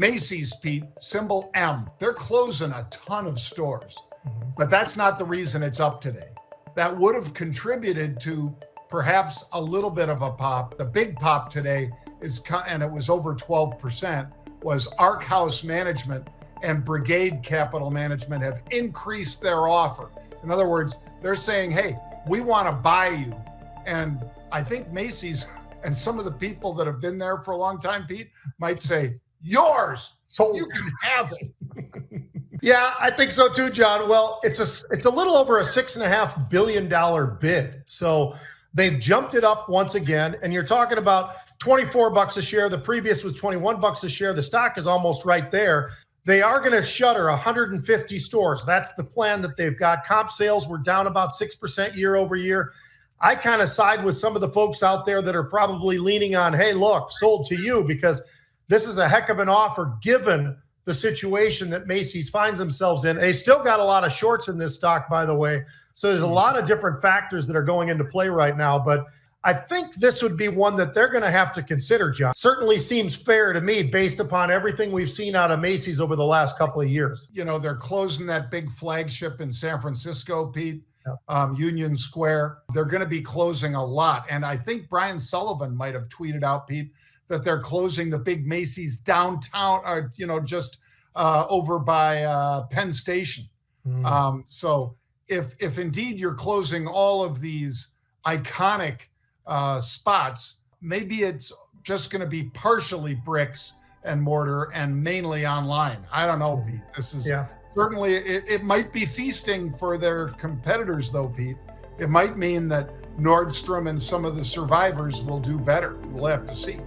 Macy's, Pete, symbol M, they're closing a ton of stores, but that's not the reason it's up today. That would have contributed to perhaps a little bit of a pop. The big pop today is, and it was over 12%, was Arc House Management and Brigade Capital Management have increased their offer. In other words, they're saying, hey, we want to buy you. And I think Macy's and some of the people that have been there for a long time, Pete, might say, yours, so you can have it. Yeah, I think so too, John. Well, it's a little over a $6.5 billion bid. So they've jumped it up once again. And you're talking about $24 a share. The previous was $21 a share. The stock is almost right there. They are going to shutter 150 stores. That's the plan that they've got. Comp sales were down about 6% year over year. I kind of side with some of the folks out there that are probably leaning on, hey, look, sold to you, because this is a heck of an offer given the situation that Macy's finds themselves in. They still got a lot of shorts in this stock, by the way. So there's a lot of different factors that are going into play right now. But I think this would be one that they're going to have to consider, John. Certainly seems fair to me based upon everything we've seen out of Macy's over the last couple of years. You know, they're closing that big flagship in San Francisco, Pete, Union Square. They're going to be closing a lot. And I think Brian Sullivan might have tweeted out, Pete, that they're closing the big Macy's downtown, or, just over by Penn Station. So if indeed you're closing all of these iconic spots, maybe it's just going to be partially bricks and mortar and mainly online. I don't know, Pete. This is certainly, it might be feasting for their competitors, though, Pete. It might mean that Nordstrom and some of the survivors will do better. We'll have to see.